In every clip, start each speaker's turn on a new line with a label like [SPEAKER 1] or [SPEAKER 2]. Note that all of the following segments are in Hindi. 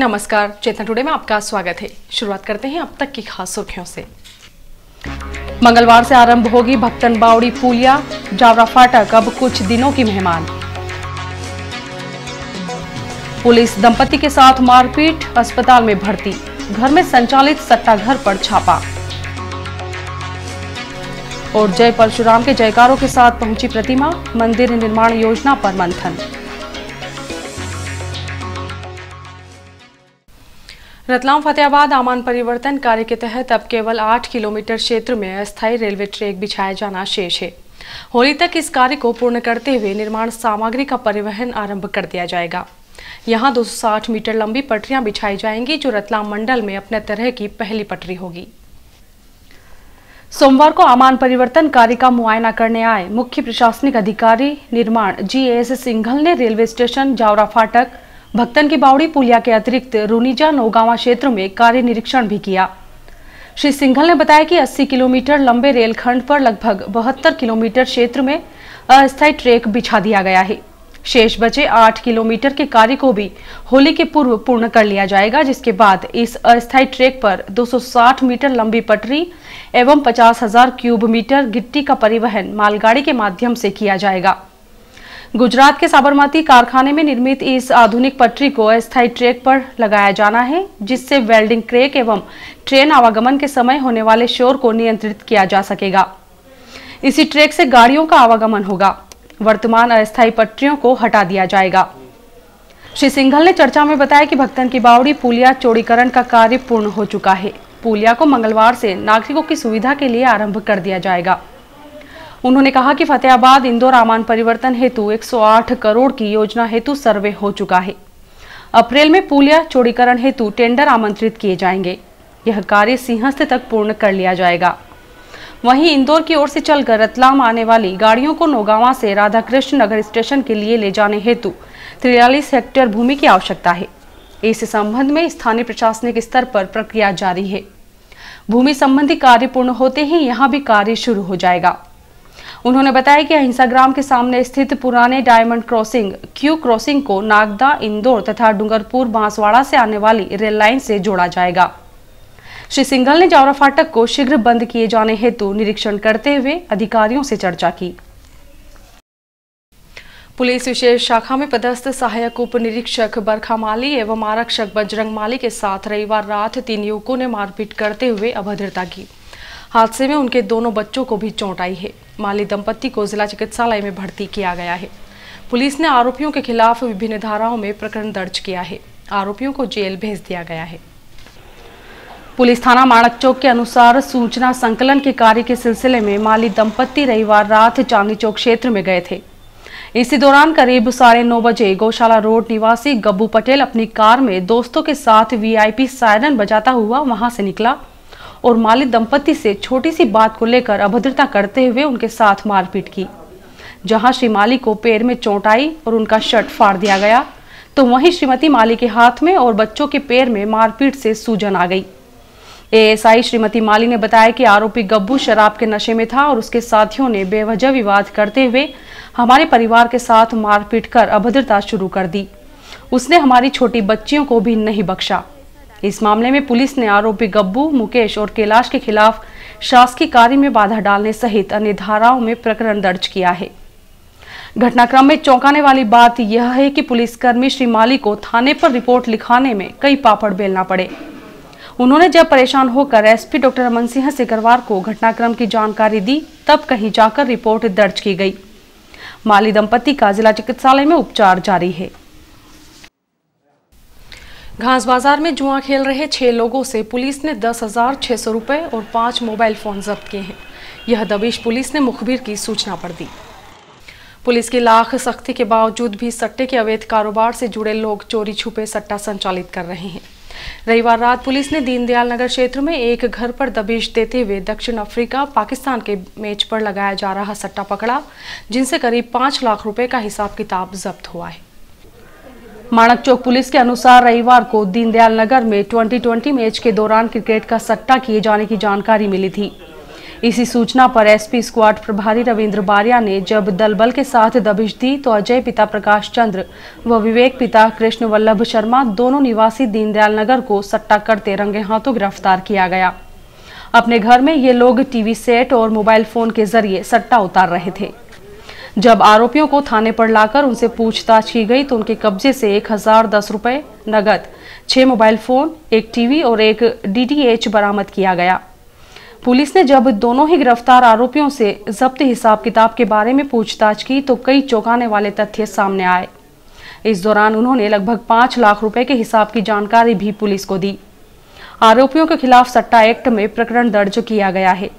[SPEAKER 1] नमस्कार, चेतना टुडे में आपका स्वागत है। शुरुआत करते हैं अब तक की खास सुर्खियों से। मंगलवार से आरंभ होगी भक्तन बावड़ी पुलिया, जावरा फाटक अब कुछ दिनों की मेहमान। पुलिस दंपति के साथ मारपीट, अस्पताल में भर्ती, घर में संचालित सट्टा घर पर छापा। और जय परशुराम के जयकारों के साथ पहुंची प्रतिमा, मंदिर निर्माण योजना पर मंथन। रतलाम फतेहाबाद आमान परिवर्तन कार्य के तहत अब केवल 8 किलोमीटर क्षेत्र में अस्थायी रेलवे ट्रैक बिछाया जाना शेष है। होली तक इस कार्य को पूर्ण करते हुए निर्माण सामग्री का परिवहन आरंभ कर दिया जाएगा। यहां 260 मीटर लंबी पटरियां बिछाई जाएंगी, जो रतलाम मंडल में अपने तरह की पहली पटरी होगी। सोमवार को आमान परिवर्तन कार्य का मुआयना करने आए मुख्य प्रशासनिक अधिकारी निर्माण GS सिंघल ने रेलवे स्टेशन, जावरा फाटक, भक्तन की बावड़ी पुलिया के अतिरिक्त रुनीजा नौगांवा क्षेत्र में कार्य निरीक्षण भी किया। श्री सिंघल ने बताया कि 80 किलोमीटर लंबे रेलखंड पर लगभग 72 किलोमीटर क्षेत्र में अस्थायी ट्रैक बिछा दिया गया है। शेष बचे 8 किलोमीटर के कार्य को भी होली के पूर्व पूर्ण कर लिया जाएगा, जिसके बाद इस अस्थायी ट्रैक पर 260 मीटर लंबी पटरी एवं 50,000 क्यूब मीटर गिट्टी का परिवहन मालगाड़ी के माध्यम से किया जाएगा। गुजरात के साबरमती कारखाने में निर्मित इस आधुनिक पटरी को अस्थायी ट्रैक पर लगाया जाना है, जिससे वेल्डिंग क्रैक एवं ट्रेन आवागमन के समय होने वाले शोर को नियंत्रित किया जा सकेगा। इसी ट्रैक से गाड़ियों का आवागमन होगा। वर्तमान अस्थायी पटरियों को हटा दिया जाएगा। श्री सिंघल ने चर्चा में बताया कि भक्तन की बावड़ी पुलिया चौड़ीकरण का कार्य पूर्ण हो चुका है। पुलिया को मंगलवार से नागरिकों की सुविधा के लिए आरंभ कर दिया जाएगा। उन्होंने कहा कि फतेहाबाद इंदौर आमान परिवर्तन हेतु 108 करोड़ की योजना हेतु सर्वे हो चुका है। अप्रैल में पुलिया चौड़ीकरण हेतु टेंडर आमंत्रित किए जाएंगे। यह कार्य सिंहस्थ तक पूर्ण कर लिया जाएगा। वहीं इंदौर की ओर से चलकर रतलाम आने वाली गाड़ियों को नौगांवा से राधाकृष्ण नगर स्टेशन के लिए ले जाने हेतु 43 हेक्टेयर भूमि की आवश्यकता है। इस संबंध में स्थानीय प्रशासनिक स्तर पर प्रक्रिया जारी है। भूमि संबंधी कार्य पूर्ण होते ही यहाँ भी कार्य शुरू हो जाएगा। उन्होंने बताया कि अहिंसा ग्राम के सामने स्थित पुराने डायमंड क्रॉसिंग क्यू क्रॉसिंग को नागदा, इंदौर तथा डूंगरपुर बांसवाड़ा से आने वाली रेल लाइन से जोड़ा जाएगा। श्री सिंघल ने जावरा फाटक को शीघ्र बंद किए जाने हेतु निरीक्षण करते हुए अधिकारियों से चर्चा की। पुलिस विशेष शाखा में पदस्थ सहायक उप निरीक्षक बरखा माली एवं आरक्षक बजरंग माली के साथ रविवार रात 3 युवकों ने मारपीट करते हुए अभद्रता की। हादसे में उनके दोनों बच्चों को भी चोट आई है। माली दंपति को जिला चिकित्सालय में भर्ती किया गया है। पुलिस ने आरोपियों के खिलाफ विभिन्न धाराओं में प्रकरण दर्ज किया है। आरोपियों को जेल भेज दिया गया है। पुलिस थाना माणक चौक के अनुसार सूचना संकलन के कार्य के सिलसिले में माली दंपति रविवार रात चांदनी चौक क्षेत्र में गए थे। इसी दौरान करीब 9:30 बजे गौशाला रोड निवासी गब्बू पटेल अपनी कार में दोस्तों के साथ VIP सायरन बजाता हुआ वहां से निकला और माली दंपति से छोटी सी बात को लेकर अभद्रता करते हुए उनके साथ मारपीट की। जहां श्री माली को पैर में चोट आई और उनका शर्ट फाड़ दिया गया, तो वहीं श्रीमती माली के हाथ में और बच्चों के पैर में मारपीट से सूजन आ गई। ASI श्रीमती माली ने बताया कि आरोपी गब्बू शराब के नशे में था और उसके साथियों ने बेवजह विवाद करते हुए हमारे परिवार के साथ मारपीट कर अभद्रता शुरू कर दी। उसने हमारी छोटी बच्चियों को भी नहीं बख्शा। इस मामले में पुलिस ने आरोपी गब्बू, मुकेश और कैलाश के खिलाफ शासकीय कार्य में बाधा डालने सहित अन्य धाराओं में प्रकरण दर्ज किया है। घटनाक्रम में चौंकाने वाली बात यह है कि पुलिसकर्मी श्री माली को थाने पर रिपोर्ट लिखाने में कई पापड़ बेलना पड़े। उन्होंने जब परेशान होकर SP डॉक्टर अमन सिंह सिकरवार को घटनाक्रम की जानकारी दी, तब कहीं जाकर रिपोर्ट दर्ज की गई। माली दंपति का जिला चिकित्सालय में उपचार जारी है। घास बाजार में जुआ खेल रहे 6 लोगों से पुलिस ने 10,600 रुपए और 5 मोबाइल फोन जब्त किए हैं। यह दबिश पुलिस ने मुखबिर की सूचना पर दी। पुलिस की लाख सख्ती के बावजूद भी सट्टे के अवैध कारोबार से जुड़े लोग चोरी छुपे सट्टा संचालित कर रहे हैं। रविवार रात पुलिस ने दीनदयाल नगर क्षेत्र में एक घर पर दबिश देते हुए दक्षिण अफ्रीका पाकिस्तान के मैच पर लगाया जा रहा सट्टा पकड़ा, जिनसे करीब 5 लाख रुपए का हिसाब किताब जब्त हुआ है। माणक चौक पुलिस के अनुसार रविवार को दीनदयाल नगर में 2020 मैच के दौरान क्रिकेट का सट्टा किए जाने की जानकारी मिली थी। इसी सूचना पर एसपी स्क्वाड प्रभारी रविंद्र बारिया ने जब दलबल के साथ दबिश दी तो अजय पिता प्रकाश चंद्र व विवेक पिता कृष्ण वल्लभ शर्मा दोनों निवासी दीनदयाल नगर को सट्टा करते रंगे हाथों गिरफ्तार किया गया। अपने घर में ये लोग टीवी सेट और मोबाइल फोन के जरिए सट्टा उतार रहे थे। जब आरोपियों को थाने पर लाकर उनसे पूछताछ की गई तो उनके कब्जे से 1010 रुपए नगद, 6 मोबाइल फोन, एक टीवी और एक DTH बरामद किया गया। पुलिस ने जब दोनों ही गिरफ्तार आरोपियों से जब्त हिसाब किताब के बारे में पूछताछ की तो कई चौंकाने वाले तथ्य सामने आए। इस दौरान उन्होंने लगभग 5 लाख रुपए के हिसाब की जानकारी भी पुलिस को दी। आरोपियों के खिलाफ सट्टा एक्ट में प्रकरण दर्ज किया गया है।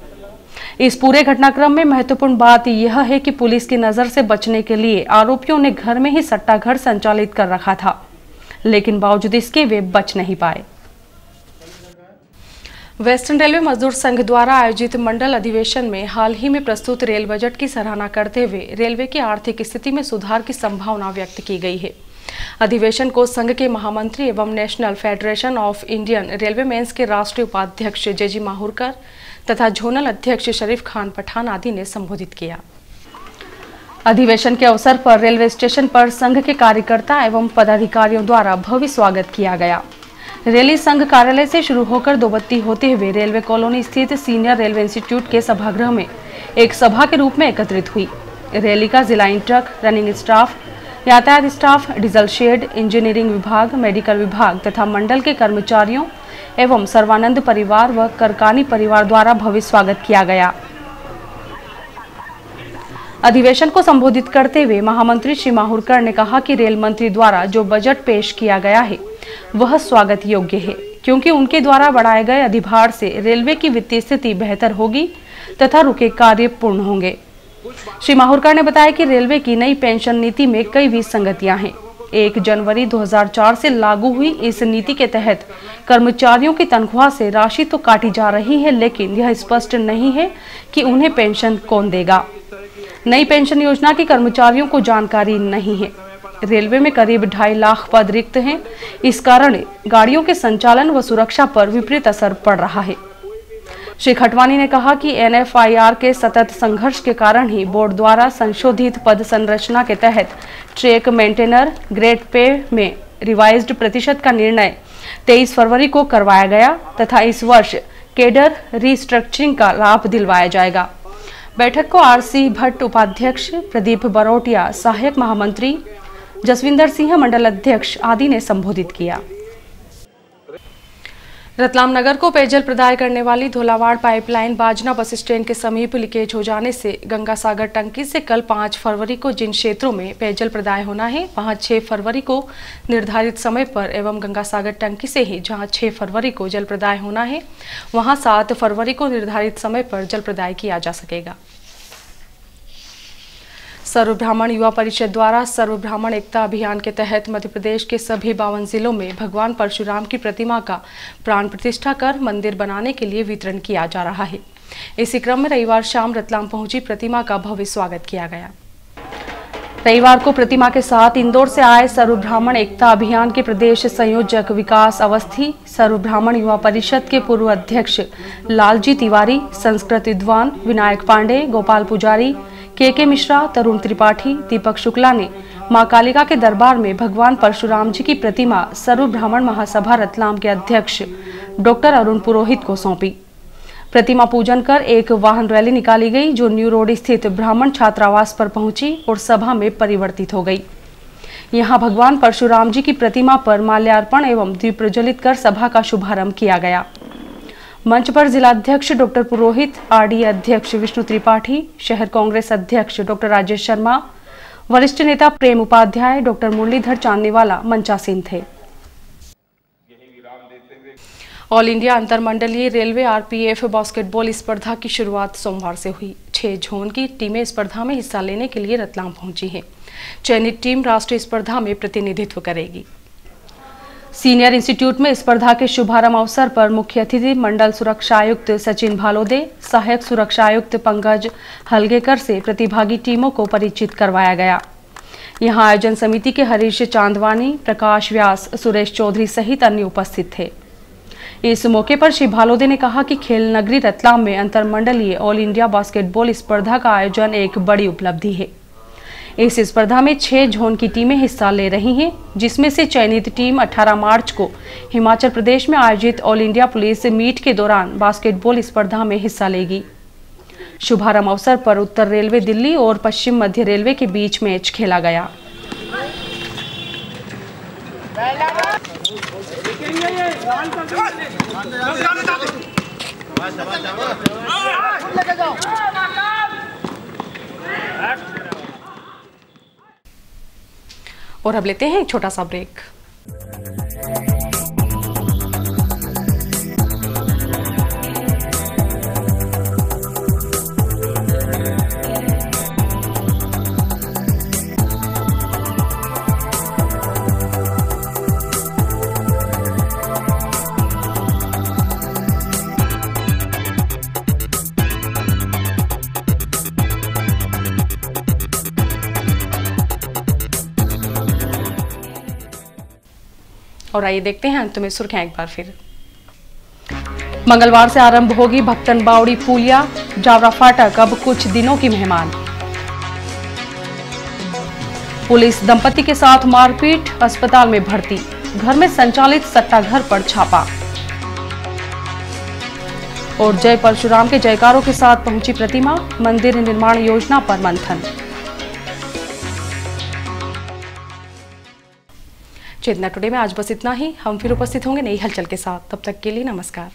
[SPEAKER 1] इस पूरे घटनाक्रम में महत्वपूर्ण बात यह है कि पुलिस की नजर से बचने के लिए आरोपियों ने घर में ही सट्टा घर संचालित कर रखा था, लेकिन बावजूद इसके वे बच नहीं पाए। वेस्टर्न रेलवे मजदूर संघ द्वारा आयोजित मंडल अधिवेशन में हाल ही में प्रस्तुत रेल बजट की सराहना करते हुए रेलवे की आर्थिक स्थिति में सुधार की संभावना व्यक्त की गई है। अधिवेशन को संघ के महामंत्री एवं national federation of Indian railwaymen's के राष्ट्रीय उपाध्यक्ष जेजी माहुरकर तथा जोनल अध्यक्ष शरीफ खान पठान आदि ने संबोधित किया। अधिवेशन के अवसर पर रेलवे स्टेशन पर संघ के कार्यकर्ता एवं पदाधिकारियों द्वारा भव्य स्वागत किया गया। रैली संघ कार्यालय से शुरू होकर दोबत्ती होते हुए रेलवे कॉलोनी स्थित सीनियर रेलवे इंस्टीट्यूट के सभागृह में एक सभा के रूप में एकत्रित हुई। रैली का जिला इंट्रक, रनिंग स्टाफ, यातायात स्टाफ, डीजल शेड, इंजीनियरिंग विभाग, मेडिकल विभाग तथा मंडल के कर्मचारियों एवं सर्वानंद परिवार व करकानी परिवार द्वारा भव्य स्वागत किया गया। अधिवेशन को संबोधित करते हुए महामंत्री श्री माहुरकर ने कहा कि रेल मंत्री द्वारा जो बजट पेश किया गया है वह स्वागत योग्य है, क्योंकि उनके द्वारा बढ़ाए गए अधिभार से रेलवे की वित्तीय स्थिति बेहतर होगी तथा रुके कार्य पूर्ण होंगे। श्री माहुरकर ने बताया कि रेलवे की नई पेंशन नीति में कई विसंगतियां हैं। 1 जनवरी 2004 से लागू हुई इस नीति के तहत कर्मचारियों की तनख्वाह से राशि तो काटी जा रही है, लेकिन यह स्पष्ट नहीं है कि उन्हें पेंशन कौन देगा। नई पेंशन योजना की कर्मचारियों को जानकारी नहीं है। रेलवे में करीब 2.5 लाख पद रिक्त हैं। इस कारण गाड़ियों के संचालन व सुरक्षा पर विपरीत असर पड़ रहा है। श्री खटवानी ने कहा कि NFIR के सतत संघर्ष के कारण ही बोर्ड द्वारा संशोधित पद संरचना के तहत ट्रैक मेंटेनर ग्रेड पे में रिवाइज्ड प्रतिशत का निर्णय 23 फरवरी को करवाया गया तथा इस वर्ष केडर रिस्ट्रक्चरिंग का लाभ दिलवाया जाएगा। बैठक को RC भट्ट उपाध्यक्ष, प्रदीप बरोटिया सहायक महामंत्री, जसविंदर सिंह मंडल अध्यक्ष आदि ने संबोधित किया। रतलाम नगर को पेयजल प्रदाय करने वाली धोलावाड़ पाइपलाइन बाजना बस स्टैंड के समीप लीकेज हो जाने से गंगा सागर टंकी से कल 5 फरवरी को जिन क्षेत्रों में पेयजल प्रदाय होना है वहां 6 फरवरी को निर्धारित समय पर एवं गंगा सागर टंकी से ही जहां 6 फरवरी को जल प्रदाय होना है वहां 7 फरवरी को निर्धारित समय पर जल प्रदाय किया जा सकेगा। सर्व ब्राह्मण युवा परिषद द्वारा सर्व ब्राह्मण एकता अभियान के तहत मध्य प्रदेश के सभी 52 जिलों में भगवान परशुराम की प्रतिमा का प्राण प्रतिष्ठा कर मंदिर बनाने के लिए वितरण किया जा रहा है। इसी क्रम में रविवार शाम रतलाम पहुंची प्रतिमा का भव्य स्वागत किया गया। रविवार को प्रतिमा के साथ इंदौर से आए सर्व ब्राह्मण एकता अभियान के प्रदेश संयोजक विकास अवस्थी, सर्व ब्राह्मण युवा परिषद के पूर्व अध्यक्ष लालजी तिवारी, संस्कृत विद्वान विनायक पांडे, गोपाल पुजारी, के मिश्रा, तरुण त्रिपाठी, दीपक शुक्ला ने मां कालिका के दरबार में भगवान परशुराम जी की प्रतिमा सर्व ब्राह्मण महासभा रतलाम के अध्यक्ष डॉक्टर अरुण पुरोहित को सौंपी। प्रतिमा पूजन कर एक वाहन रैली निकाली गई जो न्यू रोड स्थित ब्राह्मण छात्रावास पर पहुंची और सभा में परिवर्तित हो गई। यहां भगवान परशुराम जी की प्रतिमा पर माल्यार्पण एवं दीप प्रज्वलित कर सभा का शुभारंभ किया गया। मंच पर जिलाध्यक्ष डॉक्टर पुरोहित, RDA अध्यक्ष विष्णु त्रिपाठी, शहर कांग्रेस अध्यक्ष डॉक्टर राजेश शर्मा, वरिष्ठ नेता प्रेम उपाध्याय, डॉक्टर मुरलीधर चांदनीवाला मंचासीन थे। ऑल इंडिया अंतरमंडलीय रेलवे RPF बास्केटबॉल स्पर्धा की शुरुआत सोमवार से हुई। 6 जोन की टीमें स्पर्धा में हिस्सा लेने के लिए रतलाम पहुंची हैं। चयनित टीम राष्ट्रीय स्पर्धा में प्रतिनिधित्व करेगी। सीनियर इंस्टीट्यूट में स्पर्धा के शुभारंभ अवसर पर मुख्य अतिथि मंडल सुरक्षा आयुक्त सचिन भालोदे, सहायक सुरक्षा आयुक्त पंकज हलगेकर से प्रतिभागी टीमों को परिचित करवाया गया। यहां आयोजन समिति के हरीश चांदवानी, प्रकाश व्यास, सुरेश चौधरी सहित अन्य उपस्थित थे। इस मौके पर श्री भालोदे ने कहा कि खेल नगरी रतलाम में अंतरमंडलीय ऑल इंडिया बास्केटबॉल स्पर्धा का आयोजन एक बड़ी उपलब्धि है। इस स्पर्धा में 6 जोन की टीमें हिस्सा ले रही हैं, जिसमें से चयनित टीम 18 मार्च को हिमाचल प्रदेश में आयोजित ऑल इंडिया पुलिस मीट के दौरान बास्केटबॉल स्पर्धा में हिस्सा लेगी। शुभारंभ अवसर पर उत्तर रेलवे दिल्ली और पश्चिम मध्य रेलवे के बीच मैच खेला गया। और अब लेते हैं एक छोटा सा ब्रेक। और आइए देखते हैं अंत में सुर्खियां एक बार फिर। मंगलवार से आरंभ होगी भक्तन बावड़ी पुलिया जावरा फाटक अब कुछ दिनों की मेहमान। पुलिस दंपति के साथ मारपीट, अस्पताल में भर्ती, घर में संचालित सट्टा घर पर छापा। और जय परशुराम के जयकारों के साथ पहुंची प्रतिमा, मंदिर निर्माण योजना पर मंथन। चेतना टुडे में आज बस इतना ही। हम फिर उपस्थित होंगे नई हलचल के साथ। तब तक के लिए नमस्कार।